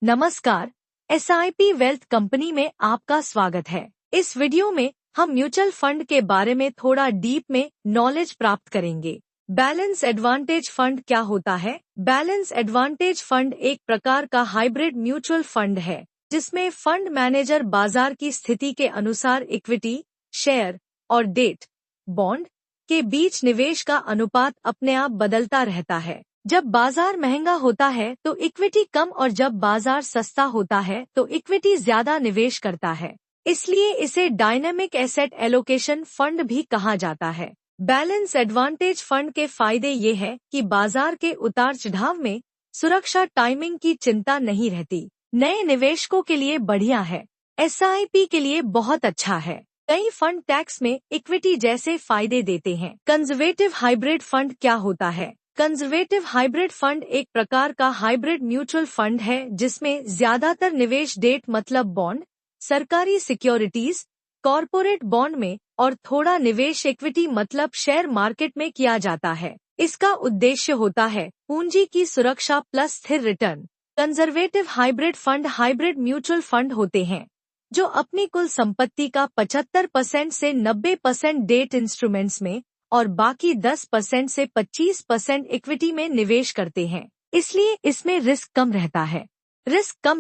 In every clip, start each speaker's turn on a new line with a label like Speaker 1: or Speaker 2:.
Speaker 1: नमस्कार, SIP wealth company में आपका स्वागत है। इस वीडियो में हम म्यूचुअल फंड के बारे में थोड़ा डीप में नॉलेज प्राप्त करेंगे। बैलेंस एडवांटेज फंड क्या होता है? बैलेंस एडवांटेज फंड एक प्रकार का हाइब्रिड म्यूचुअल फंड है, जिसमें फंड मैनेजर बाजार की स्थिति के अनुसार इक्विटी, शेयर और डेट, बॉन्ड के बीच निवेश का अनुपात अपने आप बदलता रहता है। जब बाजार महंगा होता है तो इक्विटी कम और जब बाजार सस्ता होता है तो इक्विटी ज्यादा निवेश करता है। इसलिए इसे डायनेमिक एसेट एलोकेशन फंड भी कहा जाता है। बैलेंस एडवांटेज फंड के फायदे ये है कि बाजार के उतार चढ़ाव में सुरक्षा टाइमिंग की चिंता नहीं रहती। नए निवेशकों के लिए बढ़िया है। एसआईपी के लिए बहुत अच्छा है। कई फंड टैक्स में इक्विटी जैसे फायदे देते हैं। कंजर्वेटिव हाइब्रिड फंड क्या होता है? कंजर्वेटिव हाइब्रिड फंड एक प्रकार का हाइब्रिड म्यूचुअल फंड है जिसमें ज्यादातर निवेश डेट मतलब बॉन्ड, सरकारी सिक्योरिटीज, कॉरपोरेट बॉन्ड में और थोड़ा निवेश इक्विटी मतलब शेयर मार्केट में किया जाता है। इसका उद्देश्य होता है पूंजी की सुरक्षा प्लस स्थिर return. Conservative hybrid fund hybrid mutual fund होते हैं जो अपनी कुल संपत्ति का 75% से 90% डेट इंस्ट्रूमेंट्स में और बाकी 10% से 25% इक्विटी में निवेश करते हैं। इसलिए इसमें रिस्क कम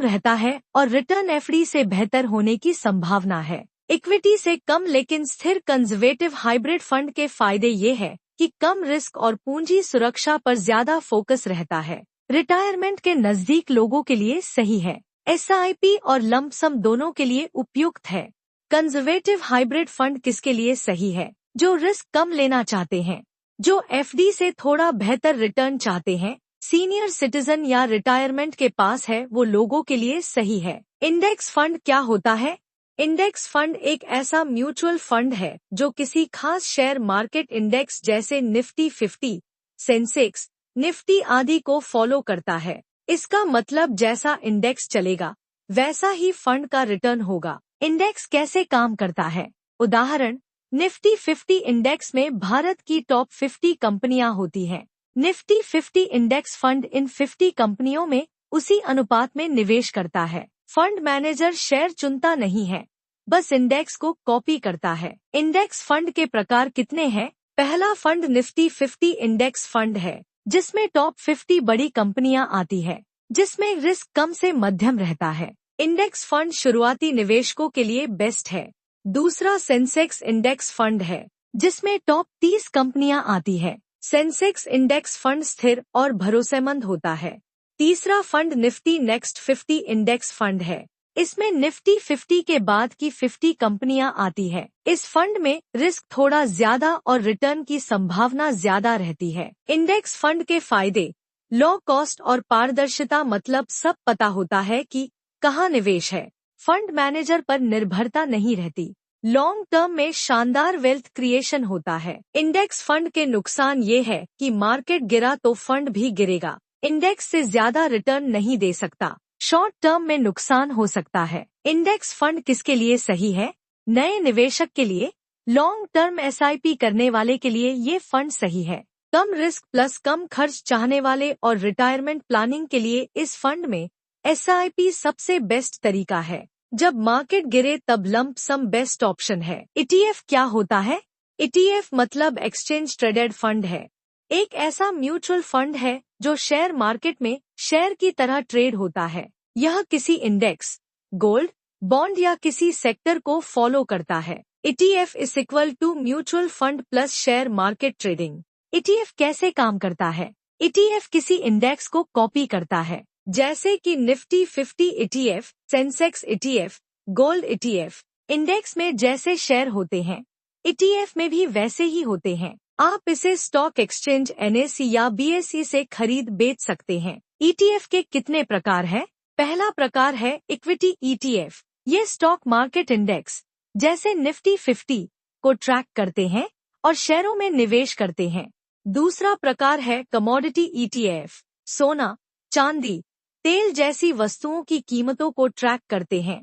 Speaker 1: रहता है और रिटर्न एफडी से बेहतर होने की संभावना है। इक्विटी से कम लेकिन स्थिर कंजर्वेटिव हाइब्रिड फंड के फायदे ये है कि कम रिस्क और पूंजी सुरक्षा पर ज्यादा फोकस रहता है। रिटायरमेंट के नजदीक लोगों के लिए सही है। एसआईपी और लंप सम दोनों के लिए उपयुक्त है। कंजर्वेटिव हाइब्रिड फंड किसके लिए सही है? जो रिस्क कम लेना चाहते हैं, जो एफडी से थोड़ा बेहतर रिटर्न चाहते हैं, सीनियर सिटीजन या रिटायरमेंट के पास है, वो लोगों के लिए सही है। इंडेक्स फंड क्या होता है? इंडेक्स फंड एक ऐसा म्यूचुअल फंड है जो किसी खास शेयर मार्केट इंडेक्स जैसे निफ्टी 50, सेंसेक्स, निफ्टी आदि को फॉलो करता है। इसका मतलब जैसा इंडेक्स चलेगा वैसा ही फंड का रिटर्न होगा। इंडेक्स कैसे काम करता है? उदाहरण, निफ्टी 50 इंडेक्स में भारत की टॉप 50 कंपनियां होती हैं। निफ्टी 50 इंडेक्स फंड इन 50 कंपनियों में उसी अनुपात में निवेश करता है। फंड मैनेजर शेयर चुनता नहीं है, बस इंडेक्स को कॉपी करता है। इंडेक्स फंड के प्रकार कितने हैं? पहला फंड निफ्टी 50 इंडेक्स फंड है, जिसमें टॉप 50 बड़ी कंपनियां आती है, जिसमें रिस्क कम से मध्यम रहता है। इंडेक्स फंड शुरुआती निवेशकों के लिए बेस्ट है। दूसरा सेंसेक्स इंडेक्स फंड है, जिसमें टॉप 30 कंपनियां आती है। सेंसेक्स इंडेक्स फंड स्थिर और भरोसेमंद होता है। तीसरा fund Nifty next 50 index fund है। इसमें निफ्टी 50 के बाद की 50 कंपनियां आती है। इस फंड में रिस्क थोड़ा ज्यादा और रिटर्न की संभावना ज्यादा रहती है। इंडेक्स फंड के फायदे: लो कॉस्ट और पारदर्शिता, मतलब सब पता होता है कि कहाँ निवेश है। फंड मैनेजर पर निर्भरता नहीं रहती। लॉन्ग टर्म में शानदार वेल्थ क्रिएशन होता है। इंडेक्स फंड के नुकसान ये है कि मार्केट गिरा तो फंड भी गिरेगा। इंडेक्स से ज्यादा रिटर्न नहीं दे सकता। शॉर्ट टर्म में नुकसान हो सकता है। इंडेक्स फंड किसके लिए सही है? नए निवेशक के लिए, लॉन्ग टर्म एसआईपी करने वाले के लिए ये फंड सही है। कम रिस्क प्लस कम खर्च चाहने वाले और रिटायरमेंट प्लानिंग के लिए इस फंड में एसआईपी सबसे बेस्ट तरीका है। जब मार्केट गिरे तब लंप सम बेस्ट ऑप्शन है। ईटीएफ क्या होता है? ईटीएफ मतलब एक्सचेंज ट्रेडेड फंड है। एक ऐसा म्यूचुअल फंड है जो शेयर मार्केट में शेयर की तरह ट्रेड होता है। यह किसी इंडेक्स, गोल्ड, बॉन्ड या किसी सेक्टर को फॉलो करता है। ETF is equal to mutual fund plus share market trading. ETF कैसे काम करता है? ईटीएफ किसी इंडेक्स को कॉपी करता है, जैसे कि Nifty 50 ETF, Sensex ETF, gold ETF. Index में जैसे शेयर होते हैं, ईटीएफ में भी वैसे ही होते हैं। आप इसे स्टॉक एक्सचेंज एनएसई या बीएसई से खरीद बेच सकते हैं। ईटीएफ के कितने प्रकार हैं? पहला प्रकार है इक्विटी ईटीएफ। ये स्टॉक मार्केट इंडेक्स जैसे निफ्टी 50 को ट्रैक करते हैं और शेयरों में निवेश करते हैं। दूसरा प्रकार है कमोडिटी ईटीएफ। सोना, चांदी, तेल जैसी वस्तुओं की कीमतों को ट्रैक करते हैं।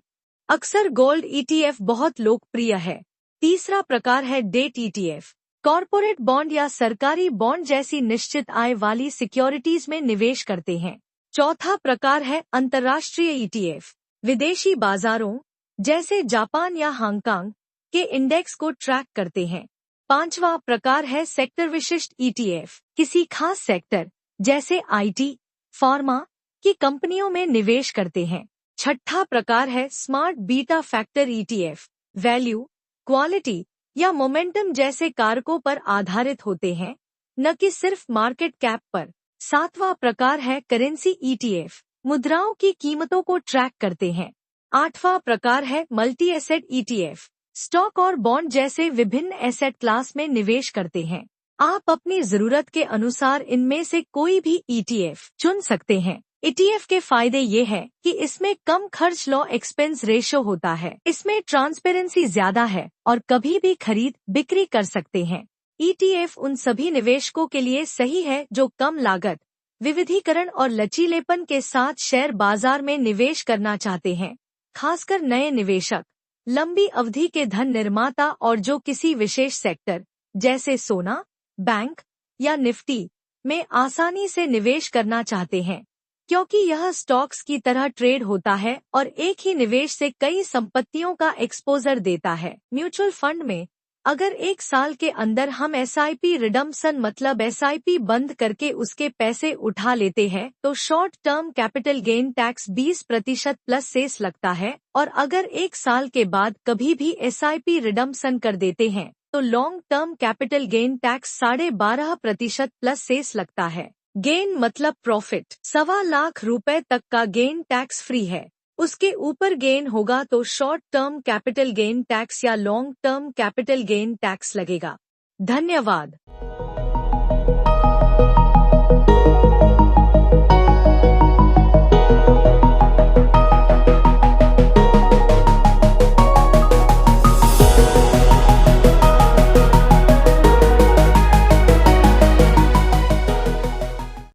Speaker 1: अक्सर गोल्ड ईटीएफ बहुत लोकप्रिय है। तीसरा प्रकार है डेट ईटीएफ। कॉरपोरेट बॉन्ड या सरकारी बॉन्ड जैसी निश्चित आय वाली सिक्योरिटीज में निवेश करते हैं। चौथा प्रकार है अंतर्राष्ट्रीय ईटीएफ। विदेशी बाजारों जैसे जापान या हांगकांग के इंडेक्स को ट्रैक करते हैं। पांचवा प्रकार है सेक्टर विशिष्ट ईटीएफ। किसी खास सेक्टर जैसे आईटी, फार्मा की कंपनियों में निवेश करते हैं। छठा प्रकार है smart beta factor ETF. Value, quality या मोमेंटम जैसे कारकों पर आधारित होते हैं, न कि सिर्फ मार्केट कैप पर। सातवां प्रकार है करेंसी ईटीएफ। मुद्राओं की कीमतों को ट्रैक करते हैं। आठवां प्रकार है मल्टी एसेट ईटीएफ। स्टॉक और बॉन्ड जैसे विभिन्न एसेट क्लास में निवेश करते हैं। आप अपनी जरूरत के अनुसार इनमें से कोई भी ईटीएफ चुन सकते हैं। ईटीएफ के फायदे ये हैं कि इसमें कम खर्च लो एक्सपेंस रेशो होता है, इसमें ट्रांसपेरेंसी ज्यादा है और कभी भी खरीद बिक्री कर सकते हैं। ईटीएफ उन सभी निवेशकों के लिए सही है जो कम लागत, विविधीकरण और लचीलेपन के साथ शेयर बाजार में निवेश करना चाहते हैं। खासकर नए निवेशक, लंबी अवधि के धन निर्माता और जो किसी विशेष सेक्टर जैसे सोना, बैंक या निफ्टी में आसानी से निवेश करना चाहते हैं, क्योंकि यह स्टॉक्स की तरह ट्रेड होता है और एक ही निवेश से कई संपत्तियों का एक्सपोजर देता है। म्यूचुअल फंड में अगर एक साल के अंदर हम एसआईपी रिडम्पशन मतलब एसआईपी बंद करके उसके पैसे उठा लेते हैं तो short term capital gain tax 20% plus cess लगता है, और अगर एक साल के बाद कभी भी एसआईपी रिडम्पशन कर देते हैं तो long term capital gain tax 12.5% plus cess लगता है। गेन मतलब प्रॉफिट। 1.25 लाख रुपए तक का गेन टैक्स फ्री है। उसके ऊपर गेन होगा तो short term capital gain tax या long term capital gain tax लगेगा। धन्यवाद।